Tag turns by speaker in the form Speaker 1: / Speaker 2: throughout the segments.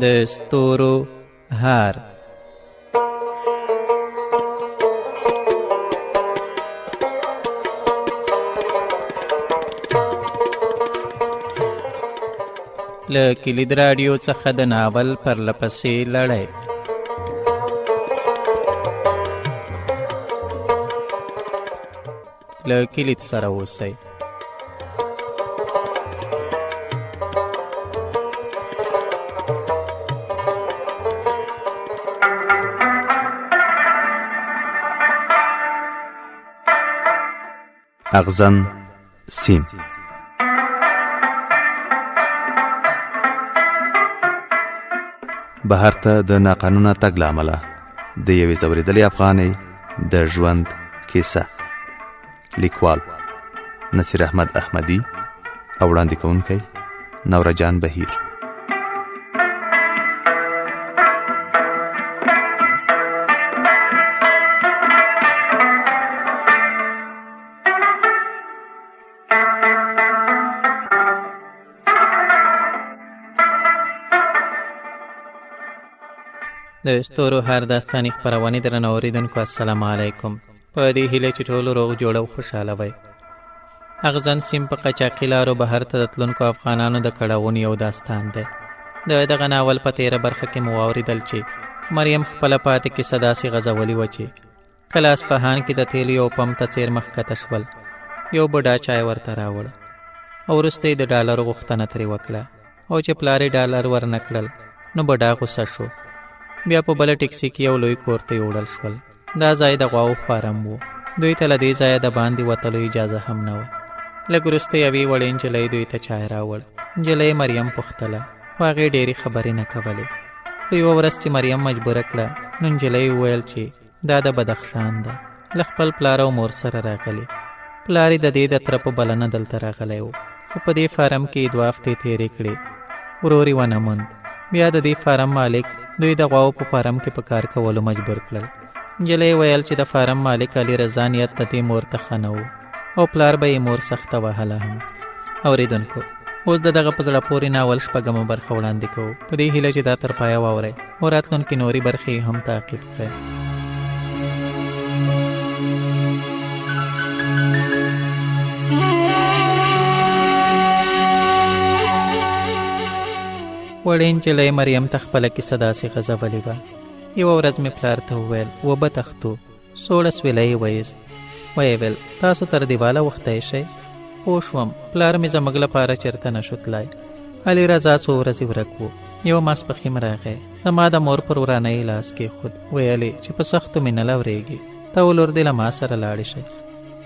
Speaker 1: د ستورو هار. له کلید راډیو څخه د ناول پرلپسې لړۍ. له کلید سره اوسئ.
Speaker 2: اغزن سیم. بهر ته د ناقانونه تګ له امله د یوې ځورېدلې افغانۍ د ژوند کیسه. ليکوال نصير احمد احمدی او وړاندې کوونکی نوراجان بهير.
Speaker 1: د ستورو هر داستاني خپرونې درنو اوریدونکو السلام علیکم. په دې هیله چې ټول روغ جوړ او خوشحاله وئ. اغزن سیم په قاچاقي لارو بهر ته د تلونکو افغانانو د کړاوونو یو داستان دی. د دغه ناول په تیره برخه کې مو واورېدل چې مریم خپله پاتې کیسه داسې غځولې وه چې کله اصفهان کې د تیلو یو پمپ ته څېر مخکته شول، یو بوډا چای ورته راوړه او وروسته یې د ډالرو غوښتنه ترې وکړه او چې پلار یې ډالر ورنه کړل نو بوډا غوسه شو. بیا په بله ټکسي کې یو لوی کور ته وړل شول. دا ځای د غواو فارم و. دوی ته له دې ځایه د باندې وتلو اجازه هم نه وه. لږ وروسته یوې وړې نجلۍ دوی ته چای راوړ. نجلۍ مریم پوښتله خو هغې ډېرې خبرې نه کولې. خو یوه ورځ چې مریم مجبوره کړه نو نجلۍ وویل چې دا د بدخشان ده، له خپل پلار او مور سره راغلی. پلار یې د دې د تره په بلنه دلته راغلی و، خو په دې فارم کې یې 2 هفتې تېرې کړې. ورور یې ونه موند. بیا د دې فارم مالک دوی د غواو په فارم کې په کار کولو مجبور کړل. نجلۍ ویل چې د فارم مالک علي رضا نیت د دې مور ته ښه نه و او پلار به یې مور سخته وهله هم. اورېدونکو، اوس د دغه په زړه پورې ناول شپږمه برخه وړاندې کوو، په دې هیله چې دا تر پایه واورئ او راتلونکې نورې برخې هم تعقیب کړئ. وړې نجلۍ مریم ته خپله کیسه داسې غځولې وه. یوه ورځ مې پلار ته وویل وبه تښتو. سوړه سویلی یې ویست. ویې ویل تاسو تر دیواله وښتی شئ؟ پوه شوم. پلار مې زموږ لپاره چېرته نه شو تلای. علي رضا څو ورځې ورک و. یو ماسپښین راغی، زما د مور پر ورانۍ لاس کېښود. ویلې چې په سختو مې نه لورېږي، ته ولور دې له ما سره لاړې شئ.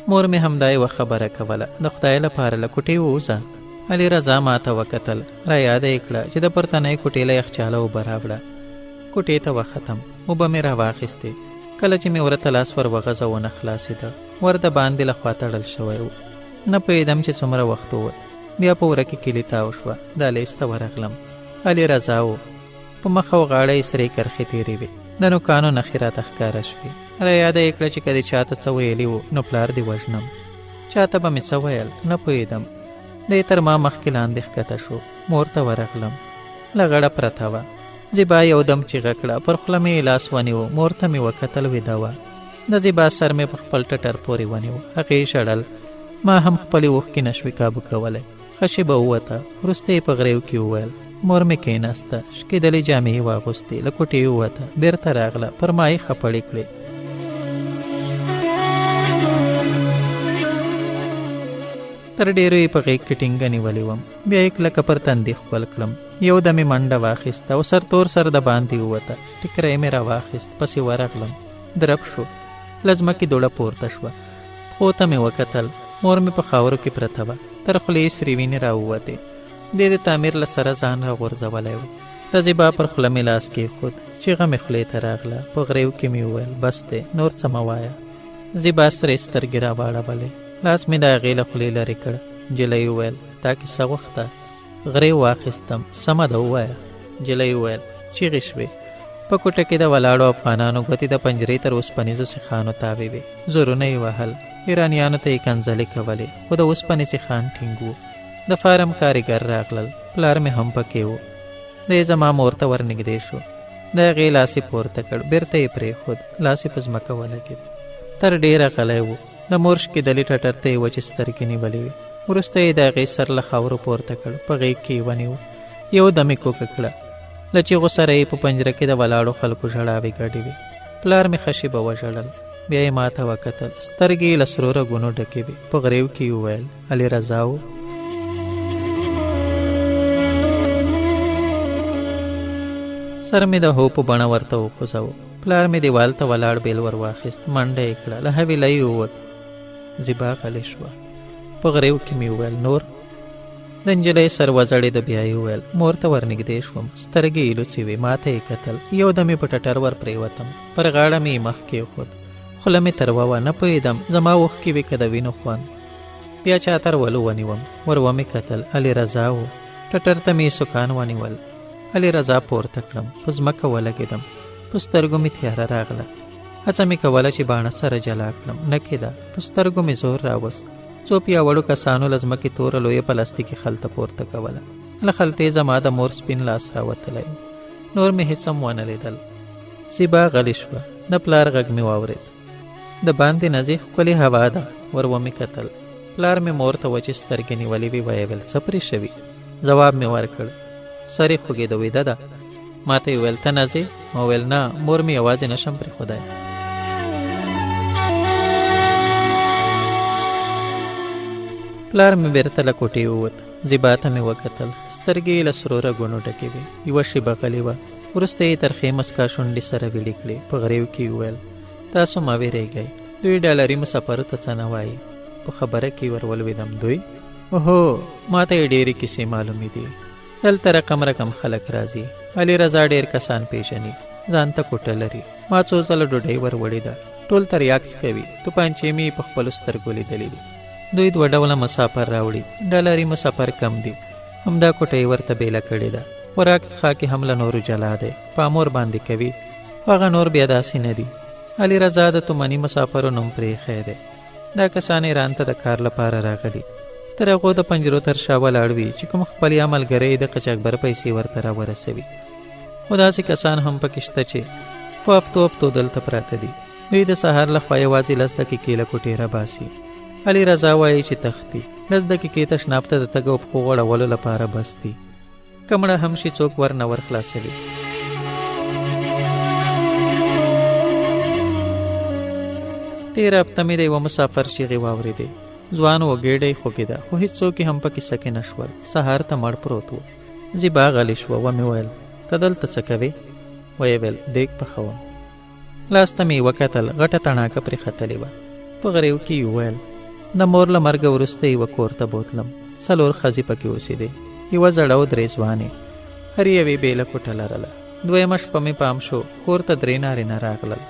Speaker 1: مور مې همدا یوه خبره کوله، د خدای لپاره له کوټې ووځه. علي رضا ما ته وکتل، را یاده یې کړه چې د پورتنۍ کوټې له یخچاله اوبه راوړه. کوټې ته وختم، اوبه مې راواخیستې. کله چې مې ورته لاس ور وغځونه خلاصېده، ور د باندې له خوا تړل شوی و. نه پوهېدم چې څومره وخت ووت. بیا په وره کې کلي تاو شوه. دهلیز ته ورغلم. علي رضا و. په مخ او غاړه یې سرې کرښې تېرې وې. د نوکانو نښې راته ښکاره شوې. را یاده یې کړه چې که دې چا ته څه ویلي و نو پلار دې وژنم. چا ته به مې څه ویل نه پوهېدم. دی تر ما مخکې لاندې ښکته شو. مور ته ورغلم. لغړه پرته وه. زیبا یو دم چیغه کړه. پر خوله مې لاس ونیو. مور ته مې وکتل، ویده وه. د زیبا سر مې په خپل ټټر پورې ونیو. هغې ژړل. ما هم خپلې اوښکې نشوې کابو کولی. ښه شېبه ووته. وروسته یې په غریو کې وویل. مور مې کېناسته، شکېدلې جامې یې واغوستې، له کوټې ووته، بېرته راغله، پر ما یې خپړې کړې. تر ډېرو یې په غېږ کې ټینګه نیولې وم. بیا یې کلکه پر تندي ښکل کړم. یو دم یې منډه واخیسته او سرتور سر د باندې ووته. ټیکری مې راواخیست، پسې ورغلم. درب شو. له ځمکې دوړه پورته شوه. پښو ته مې وکتل. مور مې په خاورو کې پرته وه. تر خولې یې سرې وینې راووتې. دې د تعمیر له سره ځان راغورځولی و. د زیبا پر خوله مې لاس کېښود. چیغه مې خولې ته راغله. په غریو کې مې وویل بس دی، نور څه مه وایه. زیبا سرې سترګې راواړولې. لاس مې د هغې له خولې لرې کړ. نجلۍ وویل تا کیسه غوښته؟ غرې واخیستم. سمه ده ووایه. نجلۍ وویل. چیغې شوې. په کوټه کې د ولاړو افغانانو ګوتې د پنجرې تر اوسپنیزو سیخانو تاوې وې. زورونه یې وهل. ایرانیانو ته یې کنځلې کولې، خو د اوسپنې سیخان ټینګ وو. د فارم کارګر راغلل. پلار مې هم پکې و. دی زما مور ته ورنږدې شو. د هغې لاس یې پورته کړ، بیرته یې پرېښود، لاس یې په ځمکه ولګېد. تر ډېره غلی و. د مور شکېدلي ټټر ته یې وچې سترګې نیولې وې. وروسته یې د هغې سر له خاورو پورته کړ، په غېږ کې یې ونیو، یو دم یې کوکه کړه. له چیغو سره یې په پنجره کې د ولاړو خلکو ژړاوې ګډې وې. پلار مې ښه شېبه وژړل، بیا یې ما ته وکتل، سترګې یې له سرو رګونو ډکې وې. په غریو کې یې وویل علي رضا و. سر مې د هو په بڼه ورته وخوځاوه. پلار مې دیوال ته ولاړ بیل ور واخیست، منډه یې کړه، له حویلۍ ووت. زیبا غلې شوه. په غریو کې مې وویل نور. د نجلۍ سر وځړېد، بیا یې وویل مور ته ورنږدې شوم، سترګې یې لوڅې وې، ما ته یې کتل، یو دم یې په ټټر ور پرېوتم، پر غاړه مې یې مخ کېښود، خوله مې تروه وه، نه پوهېدم زما اوښکې وې که د وینو خوند. بیا چاتر ولو ونیوم، ور ومې کتل، علي رضا و. ټټر ته مې سکان ونیول، علي رضا پورته کړم، په ځمکه ولګېدم، په سترګو مې تیاره راغله. هڅه مې کوله چې باڼه سره جلا کړم، نه کېده، په سترګو مې زور راوست. څو پیاوړو کسانو له ځمکې توره لویه پلاستیکي خلطه پورته کوله. له خلطې زما د مور سپین لاس راوتلی و. نور مې هېڅ هم ونه لیدل. زیبا غلې شوه. د پلار غږ مې واورېد. د باندې نځې ښکلې هوا ده. ور ومې کتل. پلار مې مور ته وچې سترګې نیولې وې. ویې ویل څه پرې شوي؟ ځواب مې ورکړ. سر یې خوږېده، ویده ده. ما ته یې ویل ته نه ځې؟ ما ویل نه، مور مې یوازې نشم پرېښودی. پلار مې بیرته له کوټې ووت. زیبا ته مې وکتل، سترګې یې له سرو رګونو ډکې وې. یوه شېبه غلې وه، وروسته یې ترخې مسکا شونډې سره ویلې کړې. په غریو کې یې وویل تاسو مه وېرېږئ، دوی ډالري مسافرو ته څه نه وایي. په خبره کې ور ولوېدم. دوی؟ اوهو، ما ته یې ډېرې کیسې معلومې دي. دلته رقم رقم خلک راځي. علي رضا ډېر کسان پیژني، ځان ته کوټه لري. ما څو ځله ډوډۍ ور وړې ده، ټول تریاکس کوي. توپانچې مې په خپلو سترګو لیدلې دي. دوی دوه ډوله مسافر راوړي، ډالري مسافر کم دي. همدا کوټه یې ورته بیله کړې ده. خوراک څښاک یې هم له نورو جلا دی، پامور باندې کوي. هغه نور بیا داسې نه دي. علي رضا د تومني مسافرو نوم پرېښی دی. دا کسان ایران ته د کار لپاره راغلي. تر هغو د پنجرو تر شا ولاړ وي چې کوم خپل یا ملګری د قاچاقبر پیسې ورته راورسوي. خو داسې کسان هم پکې شته چې په هفتو هفتو دلته پراته دي. دوی د سهار له خوا یوازې 10 دقیقې له کوټې راباسي. علي رضا وایي چې تښتي. 10 دقیقې تشناب ته د تګ او پښو غوړولو لپاره بس دي. کمړه هم شي څوک ور نه ور خلاصوي. تېره هفته مې د یوه مسافر چیغې واورېدې. ځوان و، ګېډۍ خوږېده، خو هېڅوک یې هم پکې سکې نه شول. سهار ته مړ پروت و. زیبا غلې شوه. ومې ویل ته دلته څه کوې؟ ویې ویل دیګ پخوم. لاس ته مې وکتل، غټه تڼاکه پرې ختلې وه. په غریو کې یې وویل د مور له مرګه وروسته یوه کور ته بوتلم. 4 ښځې پکې اوسېدې، یوه زړه او 3 ځوانې. هر یوې بېله کوټه لرله. 2مه شپه مې پام شو، کور ته 3 نارینه راغلل.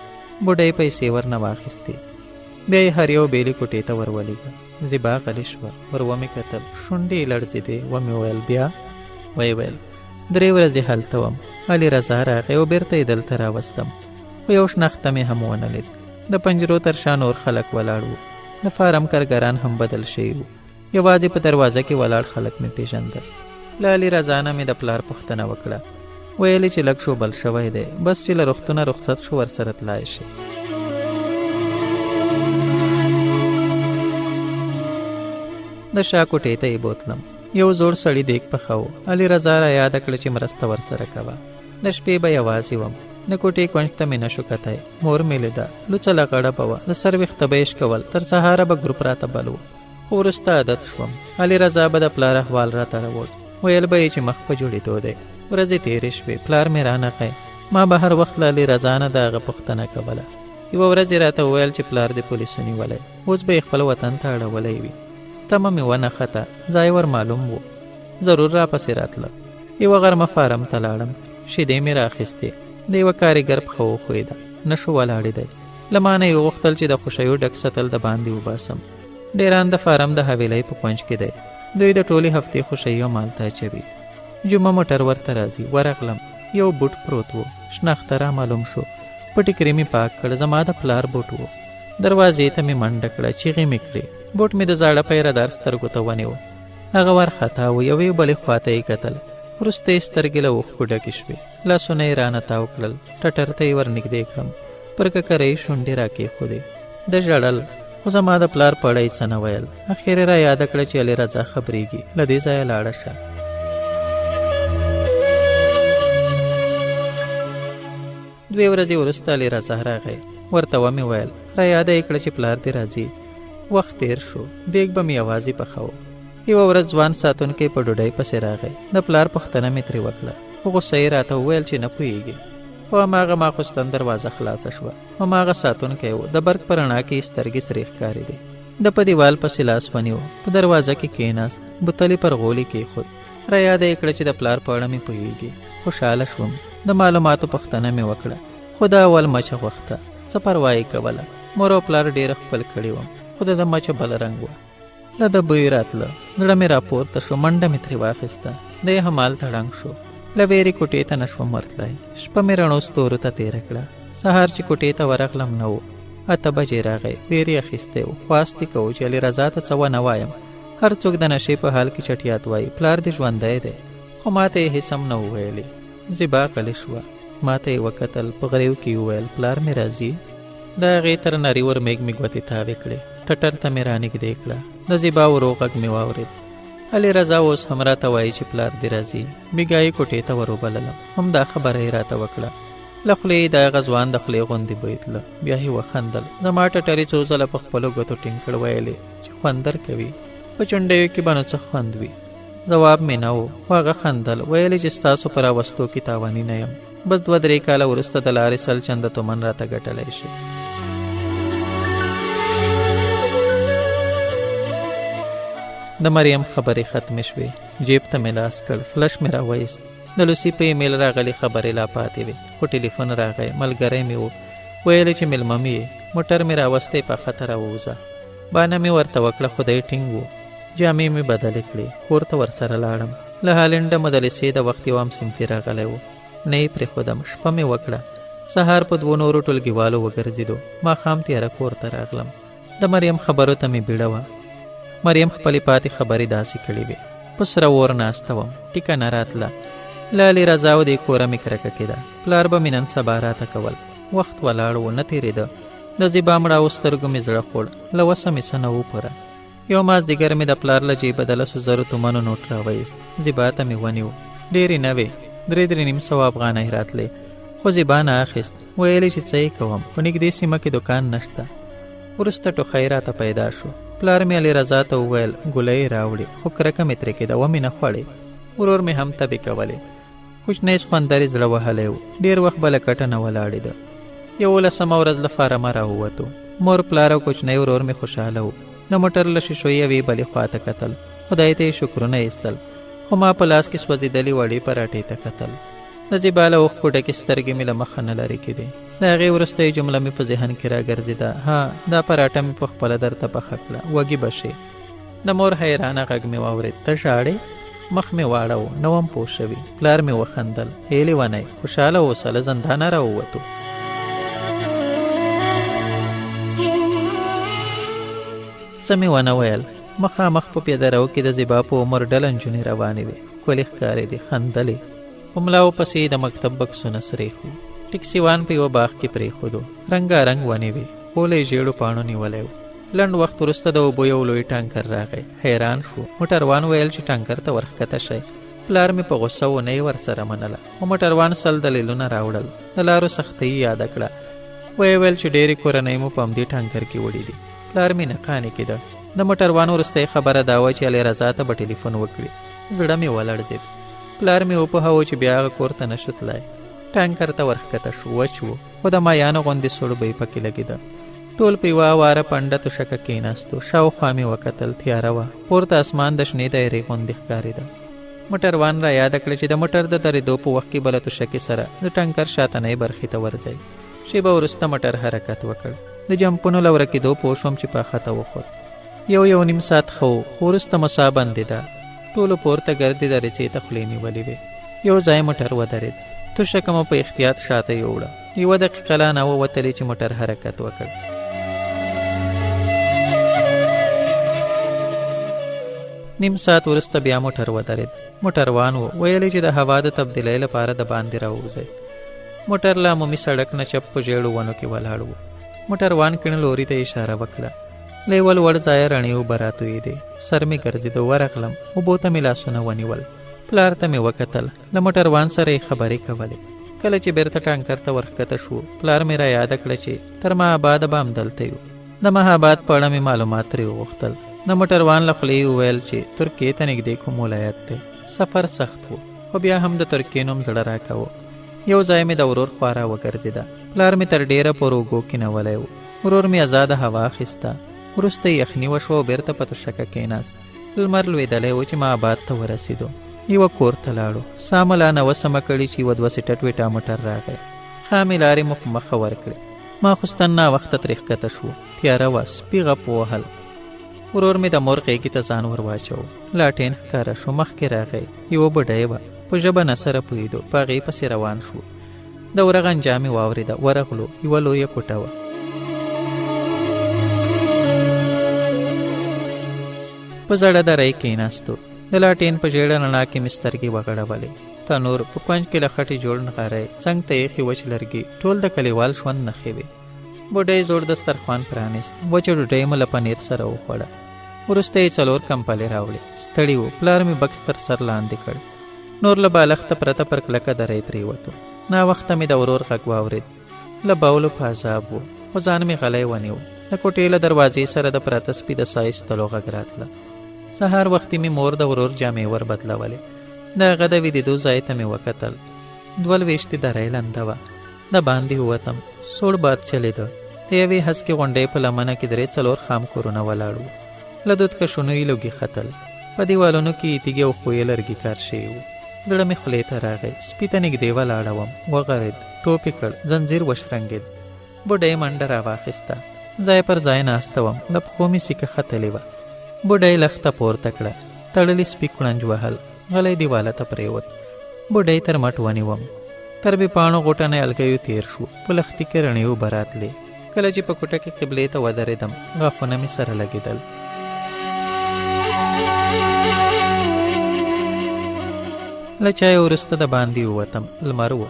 Speaker 1: بوډۍ پیسې ورنه واخیستې. بیا یې هر یو بېلې کوټې ته ور ولېږه. زیبا غلې شوه. ور ومې کتل، شونډې یې لړزېدې. ومې ویل بیا؟ ویې ویل 3 ورځې هلته وم. علي رضا راغی او بېرته یې دلته راوستم، خو یو شنخته مې هم ونه لید. د پنجرو تر شا نور خلک ولاړ وو. د فارم کارګران هم بدل شوي وو. یوازې په دروازه کې ولاړ خلک مې پیژندل. له علي رضا نه مې د پلار پوښتنه وکړه. ویلې چې لږ شو بل شوی دی، بس چې له روغتونه رخصت شو ورسره تلای شي. د شا کوټې ته یې بوتلم. یو زوړ سړي دیګ پخاو. علي رضا را یاد کړه چې مرسته ورسره کوه. د شپې به یوازې وم. د کوټې کونج ته مې نشو کتی. مور مې لیده، لوڅه لغړه به وه، د سر ویښته به یې شکول، تر سهاره به ګروپ راته بل و. خو وروسته عادت شوم. علي رضا به د پلار احوال راته راوړ. ویل به یې چې مخ په جوړېدو دی. ورځې تېرې شوې، پلار مې رانغی. ما به هر وخت له علي رضا نه د هغه پوښتنه کوله. یوه ورځ یې راته وویل چې پلار دې پولیسو نیولی، اوس به یې خپل وطن ته اړولی وي. تمه مې ونښته، ځای ور معلوم و. ضرور راپسې راتله. یوه غرمه فارم ته لاړم. شیدې مې راخیستې. د یوه کارګر پښه وښوېده، نشو ولاړېدی. له ما نه یې وغوښتل چې د خوشیو ډک سطل د باندې وباسم. ډېران د فارم د حویلۍ په کونج کې دی. دوی د ټولې هفتې خوشیو مالته اچوي. جمعه موټر ورته راځي. ورغلم، یو بوټ پروت و. شنخته را معلوم شو. پټیکرې مې پاک کړ. زما د پلار بوټ و. دروازې ته مې منډه کړه، چیغې مې کړې. بوټ مې د زاړه پیردار سترګو ته ونیو. هغه ورخطا و. یوې بلې خواته یې کتل. وروسته یې سترګې له اوښکو ډکې شوې. لاسونه یې رانه تاو کړل. ټټر ته یې ور نږدې کړم. پر ککره یې شونډې راکېښودې. د ژړل، خو زما د پلار په اړه یې څه نه ویل. اخر را یاده کړه چې علي رضا خبرېږي، له دې ځایه لاړه شه. 2 ورځې وروسته علي رضا راغی. ورته ومې ویل را یاده یې کړه چې پلار دې راځي. وخت تېر شو. دیګ به مې یوازې پخاوه. یوه ورځ ځوان ساتونکی په ډوډۍ پسې راغی. د پلار پوښتنه مې ترې وکړه. په غوسه یې راته وویل چې نه پوهېږي. په هماغه ماخوستن دروازه خلاصه شوه. هماغه ساتونکی و. د برق په رڼا کې یې سترګې سرې ښکارېدې. د په دیوال پسې لاس ونیو. په دروازه کې کېناست. بوتل یې پر غولي کېښود. را یاده یې کړه چې د پلار په اړه مې پوهېږي. خوشحاله شوم. د معلوماتو پوښتنه مې وکړه. خو دا اول مچه غوښته. څه پروا یې کوله. مور او پلار ډېره ښکل کړې وم، خو د مچه بل رنګ وه. له د بوی راتله. زړه مې راپورته شو. منډه مې ترې واخیسته. دی همالته ړنګ شو. له ویرې کوټې ته نه شوم ورتلی. شپه مې رڼو ستورو ته تېره کړه. سهار چې کوټې ته ورغلم نه و. 8 بجې راغی. ویرې اخیستی و. خواست یې کوو چې علي رضا ته څه ونه وایم. هر څوک د نشې په حال کې چټیات وایي. پلار دې ژوندی دی. خو ما ته یې هېڅ هم نه وویلې. زیبا غلې شوه. ما ته یې وکتل. په غریو کې یې وویل پلار مې راځي. د هغې تر نري ور میږ مې ګوتې تاوې کړې. ټټر ته مې رانږدې کړه. د زیبا ورو غږ مې واورېد. علي رضا اوس هم راته وایي چې پلار دې راځي. بېګایي کوټې ته وروبللم. همدا خبره یې راته وکړه. له خولې یې د هغه ځوان د خولې غوندې بوی تله. بیا یې وخندل. زما ټټر یې څو ځله په خپلو ګوتو ټینګ کړ. ویلې چې خوند درکوي. په چونډیو کې به نو څه خوند وي. ځواب مې نه و. خو هغه خندل. ویلې چې ستاسو په راوستو کې تاواني نه یم. بس 2-3 کاله وروسته د لارې 100 چنده تومن راته ګټلی شي. د مریم خبرې ختمې شوې. جیب ته مې لاس کړ. فلش مې راوایست. د لوسی په ایمیل راغلي خبرې لا پاتې وې. خو ټلیفون راغی. ملګری مې و. ویلې چې میلمه مې یې. موټر مې راوستی په خطه راووځه. بانه مې ورته وکړه. خدای ټینګ و. جامې مې بدلې کړې. کور ته ورسره لاړم. له هالنډه مو د لیسې د وخت یو همصنفي راغلی و. نه یې پرېښودم. شپه مې وکړه. سهار په 2 نورو ټولګیوالو وګرځېدو. ماښام تیاره کور ته راغلم. د مریم خبرو ته مې بیړه وه. مریم خپلې پاتې خبرې داسې کړې وې. په سره اور ناسته وم. ټیکه نه راتله. له علي رضا او دې کوره مې کرکه کېده. پلار به مې نن سبا راته کول. وخت ولاړ و. نه تېرېده. د زیبا مړاو سترګو مې زړه خوړ. له وسه مې څه نه وپوره. یو مازدیګر مې د پلار له جیبه د 100,000 تومنو نوټ راوایست. زیبا ته مې ونیو. ډېرې نه وې. 3.5 افغانۍ راتلې. خو زیبا نه اخیست. ویلې چې څه یې کوم. په نږدې سیمه کې دکان نشته. وروسته ټوخی راته پیدا شو. پلار مې علي رضا ته وویل ګولۍ راوړي. خو کرکه مې ترې کېده. ومې نه خوړې. ورور مې هم تبې کولې. کوچنی سخوندر یې زړه وهلی و. ډېر وخت به له کټه نه ولاړېده. 11مه ورځ له فارمه راووتو. مور پلار او کوچنی ورور مې خوشحاله و. د موټر له شیشو یوې بلې خواته کتل. خدای ته یې شکرونه ایستل. خو ما په لاس کې سوځېدلې وړې پراټې ته کتل. د زیبا له اوښکو ډکې سترګې مې له مخه نه لرې کېدې. د هغې وروستۍ جمله مې په ذهن کې راګرځېده. ها، دا پراټه مې په خپله درته پخه کړه. وږې به شې. د مور حیرانه غږ مې واورېد. ته ژاړې؟ مخ مې واړو. نه وم پوه شوي. پلار مې وخندل. ای لیونی، خوشحاله اوسه. له زندانه راووتو. څه مې ونه ویل. مخامخ په پیاده رو کې د زیبا په عمر ډله نجونې روانې وې. ښکلې ښکارېدې. خندلې. په ملاو پسې د مکتب بکسونه سریښ وو. ټکسیوان په یوه باغ کې پرېښودو. رنګارنګ ونې وې. خوله یې ژېړو پاڼو نیولی و. لنډ وخت وروسته د اوبو یو لوی ټانکر راغی. حیران شو. موټروان ویل چې ټانکر ته ورښکته شئ. پلار مې په غوسه و. نه یې ورسره منله. خو موټروان 100 دلیلونه راوړل. د لارو سختۍ یاده کړه. ویې ویل چې ډېرې کورنۍ مو په همدې ټانکر کې وړي دي. پلار مې نقانې کېده. د موټروان وروستی خبره دا وه چې علي رضا ته به ټلیفون وکړي. زړه مې ولړزېد. پلار مې وپوهاوه چې بیا هغه کور ته نه شو تلای. ټانکر ته ورښکته شو. وچ و. خو د مایانو غوندې سوړ بوی پکې لګېده. ټول په یوه هواره پنډه توشکه کېناستو. شاوخوا مې وکتل. تیاره وه. پورته اسمان د شنې دایرې غوندې ښکارېده. موټروان را یاده کړه چې د موټر د درېدو په وخت کې بله توشکې سره د ټانکر شاتنۍ برخې ته ورځئ. شیبه وروسته موټر حرکت وکړ. د جمپونو له ورکېدو پوه شوم چې په خطه وخوت. 1.5 ساعت ښه و. خو وروسته مو ساه بندېده. ټولو پورته ګردې د ریسې ته خولې نیولې وې. یو ځای موټر ودرېد. توشکه مو په احتیاط شاته یوړه. 1 دقیقه لا نه ووتلې چې موټر حرکت وکړ. 1.5 ساعت وروسته بیا موټر ودرېد. موټروان و ویلې چې د هوا د تبدیلۍ لپاره د باندې راووځئ. موټر له عمومي سړک نه چپ په ژېړو ونو کې ولاړ و. موټروان کیڼ لوري ته اشاره وکړه. لیول وړ ځایه رڼې اوبه راتویېدې. سر مې ګرځېده. ورغلم. اوبو ته مې لاسونه ونیول. پلار ته مې وکتل. له موټروان سره یې خبرې کولې. کله چې بیرته ټانکر ته ورښکته شو پلار مې را یاده کړه چې تر مهاباده به همدلته یو. د مهاباد په اړه مې معلومات ترې وغوښتل. د موټروان له خولې وویل چې ترکیې ته نږدې کوم ولایت دی. سفر سخت و خو بیا هم د ترکیې نوم زړه راکاوه. یو ځای مې د ورور خوا را وګرځېده. پلار مې تر ډېره پورې اوږو کېنولی و. ورور مې ازاده هوا اخیسته. وروسته یخني وشوه او بیرته په تشکه کېناست. لمر لوېدلی و چې مهاباد ته ورسېدو. یوه کور ته لاړو. سا مې لا نوسمه کړي چې یوه 2 سیټه ټویټا موټر راغی. خامې لارې مو په مخه ورکړې. ماخوستن ناوخته ترې ښکته شوو. تیاره وه. سپي غپ ووهل. ورور مې د مور غېږې ته ځان ور واچوه. لاټین ښکاره شو. مخکې راغی. یوه بوډۍ وه. په ژبه نه سره پوهېدو. په هغې پسې روان شو. د وره غنجا مې واورېده. ورغلو. یوه لویه کوټه وه. په زړه دره یې کېناستو. د لاټین په ژېړه رڼا کې مې سترګې وغړولې. تنور په کونج کې له خټې جوړ نغاری، څنګ ته ایښې وچ لرګي، ټول د کلیوال ژوند نښې وې. بوډۍ زوړ دسترخوان پرانیست. وچه ډوډۍ مو له پنیر سره وخوړه. وروسته یې 4 کمپلې راوړې. ستړي و. پلار مې بکس تر سر لاندې کړ. نور له بالښته پرته پر کلکه دری پرېوتو. ناوخته مې د ورور غږ واورېد. له بولو په عذاب و خو ځان مې غلی ونیو. د کوټې له دروازې سره د پراته سپي د ساه ایستلو غږ راتله. سهار وختي مې مور د ورور جامې ور بدلولې. د هغه د ویدېدو ځای ته مې وکتل. 22 درې لنده وه. د باندې ووتم. سوړ باد چلېده. د یوې هسکې غونډۍ په لمنه کې 3-4 خام کورونه ولاړ وو. له دودکشونو یې لوګي ختل. په دیوالونو کې یې تیږې او ښویې لرګي کار شوي وو. زړه مې خولې ته راغی. سپي ته نږدې ولاړه وم. وغرېد. ټوپ یې کړ. زنځیر وشرنګېد. بوډۍ منډه راواخیسته. ځای پر ځای ناسته وم. د پښو مې سیکه ختلې وه. بوډۍ لښته پورته کړه. تړلي سپي کړنج وهل. غلی دیواله ته پرېوت. بوډۍ تر مټ ونیوم. تر بې پاڼو غوټه نه الګیو تېر شو. په لښتي کې رڼې اوبه راتلې. کله چې په کوټه کې قبلې ته ودرېدم غاښونه مې سره لګېدل. له چای وروسته د باندې ووتم. لمر و.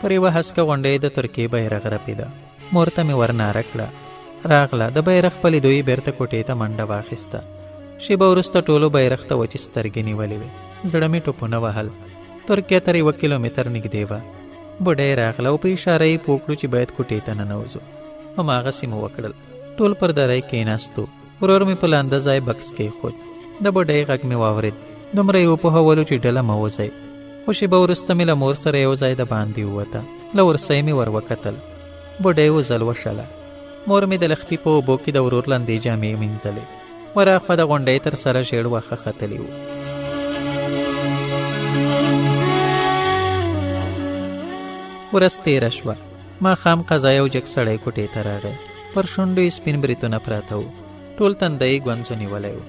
Speaker 1: پر یوه هسکه غونډۍ د ترکیې بیرغ رپېده. مور ته مې ورناره کړه. راغله. د بیرغ په لیدو یې بېرته کوټې ته منډه واخیسته. شېبه وروسته ټولو بیرغ ته وچې سترګې نیولې وې. زړه مې ټوپونه وهل. ترکیه تر 1 کیلومتر نږدې وه. بوډۍ راغله او په اشاره یې پوه کړو چې باید کوټې ته ننوځو. هماغسې مو وکړل. ټول پر دری کېناستو. ورور مې په لانده ځای بکس کېښود. د بوډۍ غږ مې واورېد. دومره یې وپوهولو چې ډله مه وځئ. خو شېبه وروسته مې له مور سره یو ځای د باندې ووته. له ورسۍ مې ور وکتل. بوډۍ وزل وشله. مور مې د لښتي په اوبو کې د ورور لندې جامې مینځلې. وراخوا د غونډۍ تر سره ژېړ واښه ختلي وو. ورځ تېره شوه. ماښام قضا یو جګ سړی کوټې ته راغی. پر شونډو یې سپین بریتونه پراته وو. ټول تنده یې ګونځو نیولی وو.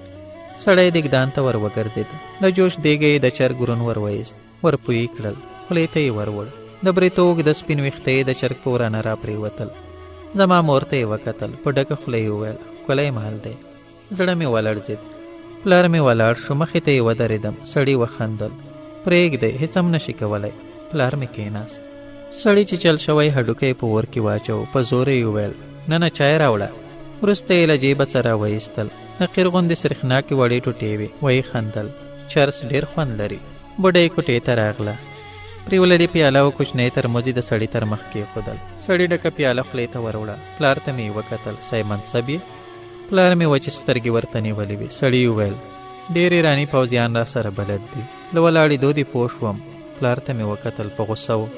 Speaker 1: سړی دېګدان ته ور وګرځېد. د جوش دیګه یې د چرګ ورون ور وایست. ور پوی کړل. خولې ته یې ور د بریتو اوږده سپین ویښته یې د چرګ په ورانه را پرېوتل. زما مور ته یې وکتل. په ډکه خوله یې وویل ښکلی محل دی. زړه مې ولړزېد. پلار مې ولاړ شو. مخې ته یې ودرېدم. سړي وخندل. پرېږدئ هېڅ هم نشي کولی. پلار مې کېناست. سړي چې چل شوی هډوکی په اور کې واچو. په زور یې وویل نه چای راوړه. وروسته یې له جیبه څه راوایستل. د قیر غوندې سرېښناکې وړې ټوټې وې. ویې خندل. چرس ډېر خوند لري. بوډۍ کوټې ته راغله. پرېوللې پیاله او کوچنی ترموز یې د سړي تر مخ کېښودل. سړي ډکه پیاله خولې ته وروړه. پلار ته مې وکتل. صاحب منصب یې؟ پلار مې وچې سترګې ورته نیولې وې. سړي وویل ډېر ایراني پوځیان را سره بلد دي. له ولاړېدو دې پوه شوم. پلار ته مې وکتل. په غوسه و.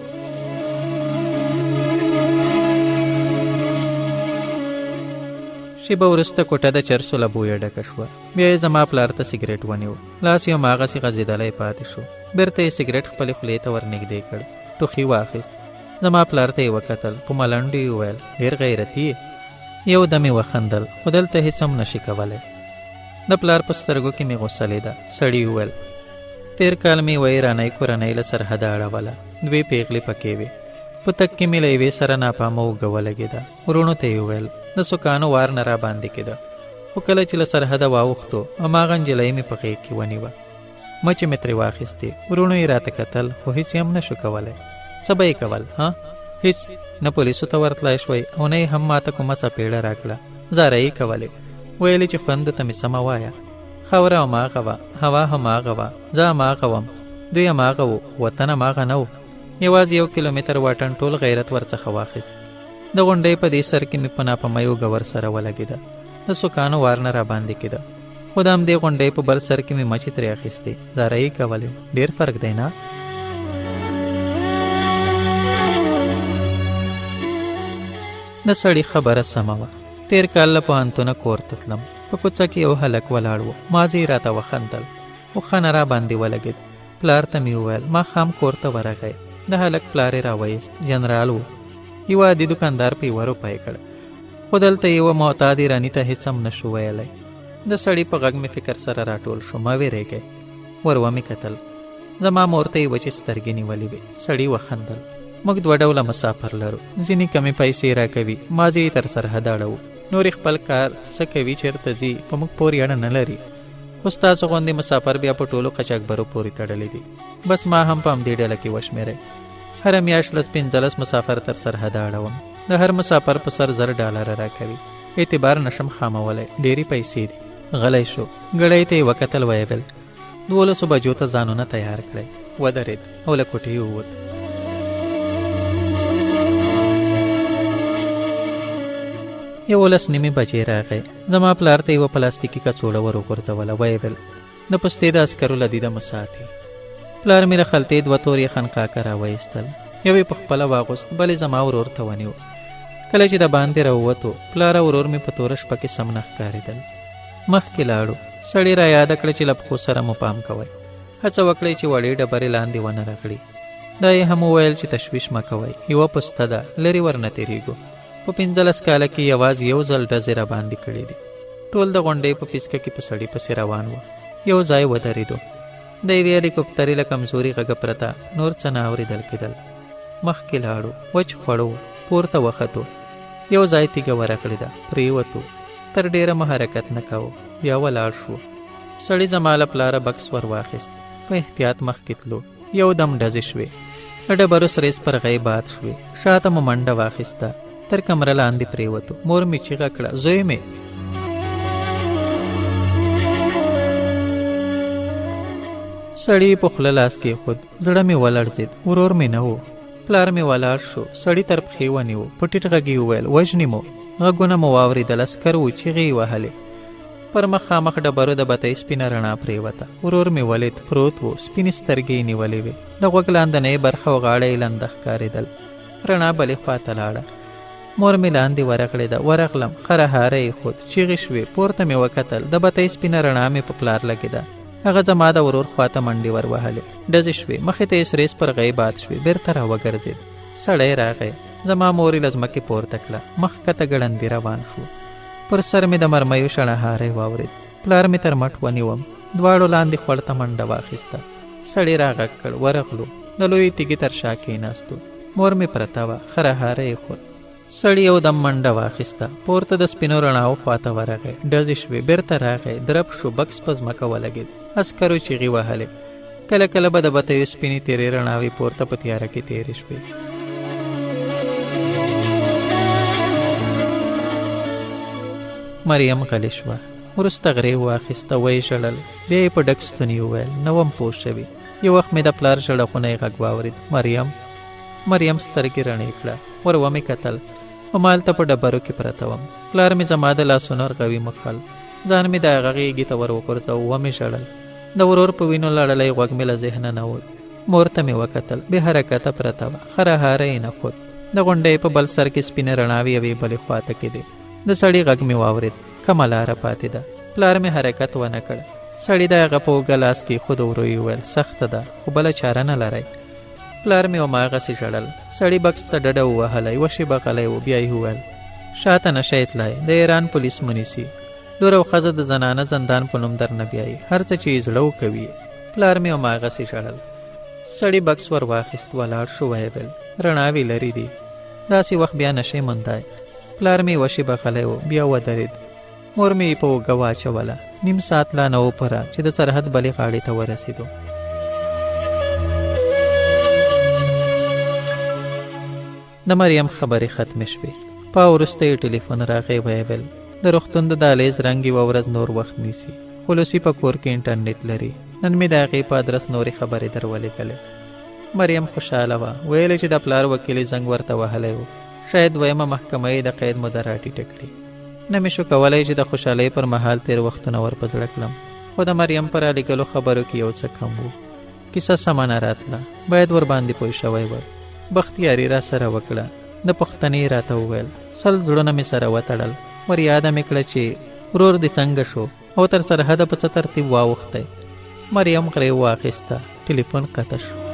Speaker 1: شېبه وروسته کوټه د چرسو له بویه ډکه شوه. بیا یې زما پلار ته سګرټ ونیو. لاس یې هماغسې غځېدلی پاتې شو. بېرته یې سګرټ خپلې خولې ته ور نږدې کړ. ټوخي واخیست. زما پلار ته یې وکتل. په ملنډو یې وویل ډېر غیرتي یې. یو دم یې وخندل. خو دلته هېڅ هم نشي کولی. د پلار په سترګو کې مې غوسه لیده. سړي وویل تېر کال مې وایي رانۍ کورنۍ له سرحده اړوله. 2 پیغلې پکې وې. په تک کې مې له یوې سره ناپامه اوږه ولګېده. وروڼو ته یې وویل د سوکانو وار نه را باندې کېده. خو کله چې له سرحده واوښتو هماغه نجلۍ مې په غېږ کې ونیوه. مچې مې ترې واخیستې. وروڼو یې راته کتل خو هېڅ یې هم نه شو کولی. څه به یې کول؟ ها، هېڅ نه پولیسو ته ورتلای شوی او نه یې هم ماته کومه څپېړه راکړه. زاره یې کولې، ویلې چې خوندو ته مې سمه وایه. خاوره هماغه وه، هوا هماغه وه، زه هماغه وم، دوی هماغه وو، وطن هماغه نه و. یوازې 1 کیلومتر واټن ټول غیرت ورڅخه واخیست. د غونډۍ په دې سر کې مې په ناپمه یو ګور سره ولګېده. د سوکانو وار نه راباندې کېده. خو د همدې غونډۍ په بل سر کې مې مچې ترې اخیستې. زاره یې کولې، ډېر فرق دی نه؟ د سړي خبره سمه وه. تېر کال له پوهنتونه کور ته تلم. په کوڅه کې یو هلک ولاړ و. مازې راته وخندل خو ښه نه راباندې ولګېد. پلار ته مې وویل ماښام کور ته ورغی. د هلک پلار یې راویست، جنرال و. یوه عادي دوکاندار په 1 روپۍ کړ. خو دلته یوه معتاد ایراني ته هېڅ هم نه شو ویلی. د سړي په غږ مې فکر سره راټول شو. مه ویرېږئ. ور ومې کتل. زما مور ته یې وچې سترګې نیولې وې. سړي وخندل. موږ 2 ډوله مسافر لرو. ځینې کمې پیسې راکوي، مازې یې تر سرحده اړوو. نورې خپل کار څه کوي، چېرته ځي، په موږ پورې اړه نه لري. خو ستاسو غوندې مسافر بیا په ټولو قاچاقبرو پورې تړلی دي. بس ما هم په همدې ډله کې وشمېرئ. هره میاشت 15 مسافر تر سرحده اړوم. د هر مسافر په سر $10 راکوي. اعتبار نشم خامولی، ډېرې پیسې دي. غلی شو. ګړۍ ته یې وکتل، ویې ویل 12 بجو ته ځانونه تیار کړئ. ودرېد او له کوټې ووت. 11 بجې راغی. زما پلار ته یوه پلاستیکي کڅوړه ور وغورځوله. ویې ویل د پستې د عسکرو له دیده مه ساتي. پلار مې له خلطې 2 تورې خنقاکه راویستل. یو یې پخپله واغوست، بل یې زما ورور ته ونیو. کله چې د باندې راووتو، پلار او ورور مې په توره شپه کې سم نه ښکارېدل. مخکې لاړو. سړي را یاده کړه چې له پښو سره مو پام کوئ. هڅه وکړئ چې وړې ډبرې لاندې ونه رغړي. دا یې هم وویل چې تشویش مه کوئ، یوه پسته ده، لرې ورنه تېرېږو. په 15 کاله کې یوازې 1 ځل ډزې را باندې کړي دي. ټول د غونډۍ په پیڅکه کې په سړي پسې روان وو. یو ځای ودرېدو. د یوې هلیکوپټرې له کمزوري غږه پرته نور څه نه اورېدل کېدل. مخکې لاړو. وچ خوړو. پورته وختو. یو ځای تیږه ورغړېده. پرېوتو. تر ډېره مو حرکت نه کوو. بیا ولاړ شو. سړي زما له پلاره بکس ور واخیست. په احتیاط مخکې تلو. یو دم ډزې شوې. د ډبرو سرې سپرغۍ باد شوې. شاته مو منډه واخیسته. تر کمره لاندې پرېوتو. مور مې چیغه کړه، زوی مې. سړي په خوله لاس کېښود. زړه مې ولړزېد. ورور مې نه و. پلار مې ولاړ شو. سړي تر پښې ونیو. په ټیټ غږ یې وویل وژنې مو. غږونه مو واورېدل. عسکر وو، چیغې یې وهلې. پر مخامخ ډبرو د بتۍ سپینه رڼا پرېوته. ورور مې ولید. پروت و. سپینې سترګې یې نیولې وې. د غوږ لاندنۍ برخه او غاړه یې لنده ښکارېدل. رڼا بلې خواته لاړه. مور مې لاندې ورغړېده. ورغلم. خره هاره یې خود. چیغې شوې. پورته مې وکتل. د بتۍ سپینه رڼا مې په پلار لګېده. هغه زما د ورور خواته منډې ور وهلې. ډزې شوې. مخې ته یې سرې سپرغۍ باد شوې. بېرته را وګرځېد. سړی راغی. زما مور یې له ځمکې پورته کړه. مخ کته ګړندې روان شو. پر سر مې د مرمیو شڼهاری واورېد. پلار مې تر مټ ونیوم. دواړو لاندې خوړ ته منډه واخیسته. سړی را غږ کړ. ورغلو. د لویې تیږې تر شا کېناستو. مور مې پرته وه. خرهاری یې خود. سړی یو دم منډه واخیسته. پورته د سپینو رڼاو خواته ورغی. ډزې شوې. بېرته راغی. درب شو. بکس په ځمکه ولګېد. عسکرو چیغې وهلې. کله کله به د بتیو سپینې تېرې رڼاوې پورته په تیاره کې تېرې شوې. مریم غلې شوه. وروسته غرې واخیسته. ویې ژړل. بیا یې په ډک ستوني وویل نه وم پوه شوې. یو وخت مې د پلار ژړغونی غږ واورېد. مریم سترګې رڼې کړه. ور ومې کتل. همالته په ډبرو کې پرته وم. پلار مې زما د لاسونو رغوي مخل. ځان مې د هغه غېږې ته ور وغورځاوه. ومې ژړل. د ورور په وینو لړلی غوږ مې له ذهنه نه ووت. مور ته مې وکتل. بې حرکته پرته وه. خرهاری یې نه خود. د غونډۍ په بل سر کې سپینې رڼاوې یوې بلې خواته کېدې. د سړي غږ مې واورېد. کمه لاره پاتې ده. پلار مې حرکت ونه کړ. سړي د هغه په اوږه لاس کېښود. ورو یې وویل سخته ده خو بله چاره نه لرئ. پلار مې هماغسې ژړل. سړي بکس ته ډډه ووهله. یوه شېبه غلی و. بیا یې وویل شاته نشئ تلای. د ایران پولیس ونیسي. لور او ښځه د زنانه زندان په نوم در نه بیایي. هر څه چې یې زړه وکوي. پلار مې هماغسې ژړل. سړي بکس ور واخیست. ولاړ شو. ویې ویل رڼاوې لرې دي. داسې وخت بیا نشئ موندای. پلار مې یوه شېبه غلی و. بیا ودرېد. مور مې یې په اوږه واچوله. نیم ساعت لا نه وپوره چې د سرحد بلې غاړې ته ورسېدو. د مریم خبرې ختمې شوې. په وروسته یې ټلیفون راغی. ویې ویل د روغتون د دهلیز رنګ یوه ورځ نور وخت نیسي. خلوصي په کور کې انټرنیټ لري. نن مې د هغې په ادرس نورې خبرې در ولېږلې. مریم خوشحاله وه. ویلې چې د پلار وکیلي زنګ ورته وهلی و. شاید دویمه محکمه یې د قید موده راټیټه کړي. نه مې شو کولی چې د خوشحالۍ پر مهال تیر وختونه ور په زړه کړم. خو د مریم پر رالېږلو خبرو کې یو څه کم و. کیسه سمه نه راتله. باید ورباندې پوه شوی وای. بختیاري را سره وکړه. د پښتنې راته وویل. سل زړونه مې سره وتړل. ور یاده مې کړه چې ورور دې څنګه شو او تر سرحده په څه ترتیب واوښتی. مریم غرې واخیسته. ټلیفون قطع شو.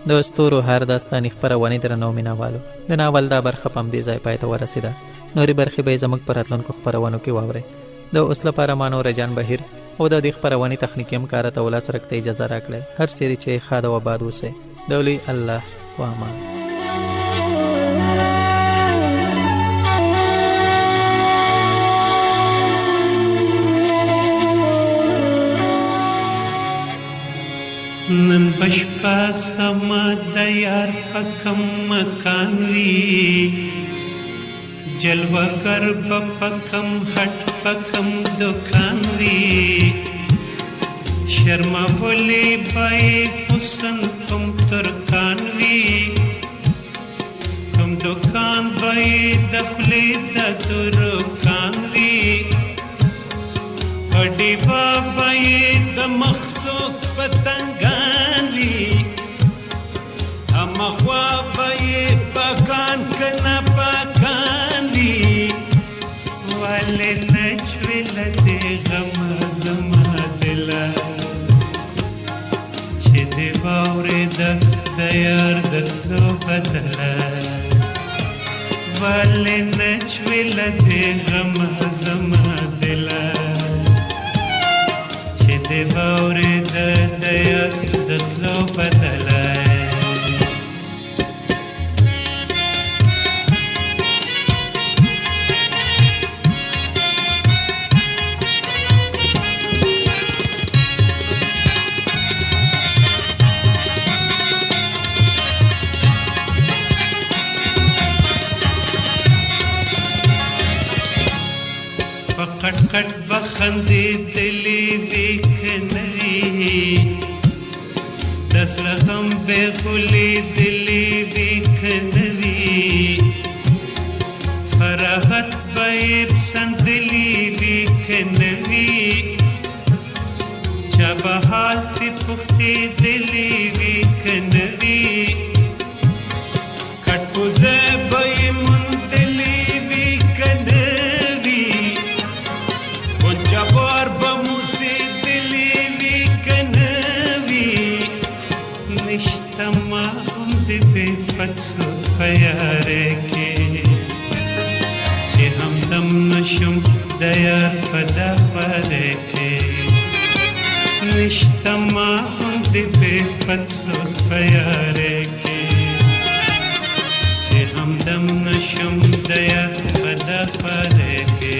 Speaker 1: د ستورو هر داستاني خپرونې درنو مینوالو، د ناول دا برخه په همدې ځای پای ته ورسېده. نورې برخې به یې زموږ په راتلونکو خپرونو کې واورئ. د اوس لپاره ما نوراجان بهير او د دې خپرونې تخنیکي همکار ته ولاس رکھته اجازه راکړئ. هر چیرې چې ښاد او آباد اوسئ. د لوی الله په امان.
Speaker 3: نن بشپا سما د یار پکم مکان وی جلوه کر پکم هټ پکم دکان وی شرما بولی بای حسن کم ترکان وی کم دکان بای دخلی د ترکان وی اڈی بابای د مخصوص پتنگان وی اما خوابای پاکان کنا پاکان وی والی نچوی لدی غم زما دلا چه دی باوری دیار دتلو بدلا والی نچوی لدی غم زما دلا د باورې د دیار د تلو بدلای کټ کټ بخندې دلی وی کنوي دسله هم به خلی دلی وی کنوي فرحت به سندلی وی کنوي چا به حال تی پختی دلی وی کنوي کټ پوزه به من دلی وی کنوي جبار بموسی دلی وی کنوی نشتما هم دی بی پتسو پیاره که چه همدم نشم دیار پدا پاره که نشتما هم دی بی پتسو پیاره که چه همدم نشم دیار پدا پاره که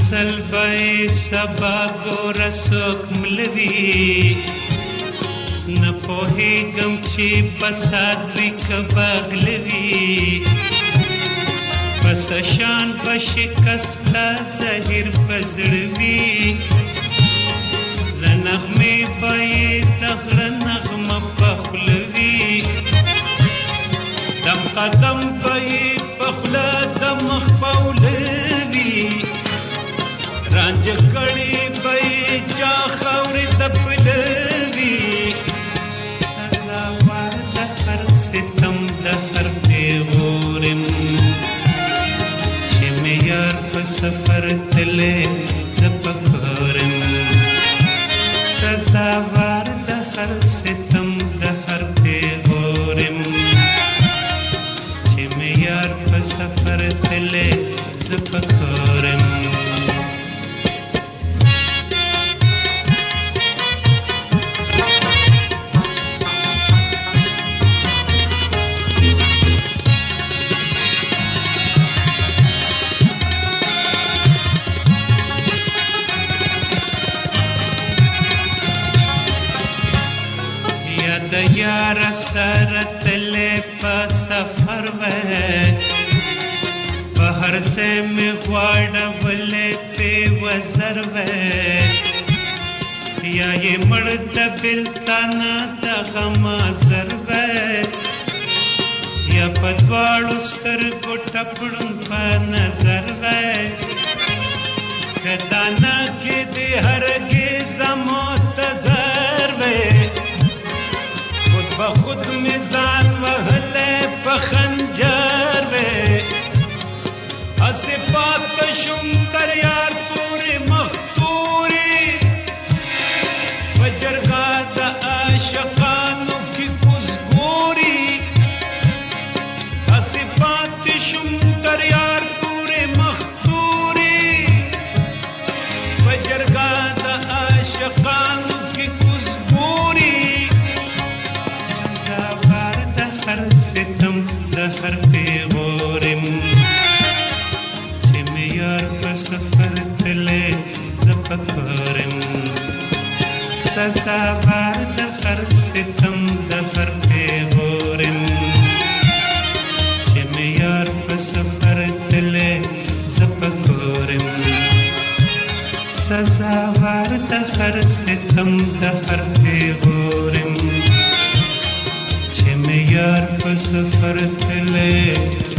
Speaker 3: سلبای سبا گورا سوک ملوی نپوهی گم چی بساد وی کباغلوی پس شان بشکستا زهیر بزړوی لنغمی بای دغل نغم پخلوی دم قدم بای پخلا دمخ پولوی رانج کړي بې چا خوري تپلوي سزا وار د هر ستم د هر پیغورم چې مې یار په سفر تله زپکارم سزاوار د هر ستم د هر پیغورم چې مې یار په سفر تللی زپکارم د یار سره تللی په سفر وی په هر ځای مې غواړولی پې وزر وی یا یې مړ د بېلتانه د غمه زر وی یا په دواړو سترګو ټپړون په نظر وی که دانه کې د هرګز معتذر وی خود میزان وهله په خنجر وې اسې پات شم تر یار پورې مختوري وجرګا د عاشقانو کې کوزګوري اسې پات شم تر یار پورې مختوري وجرګا د عاشقانو کې کوزګوري هر ستم د هر پیغورم چې مې یار په سفر تللی زپکارم سزاوار د هر ستم د هر پیغورم چې مې یار په سفر تللی زپکارم سزاوار د هر ستم د هر پیغورم یار په سفر تللی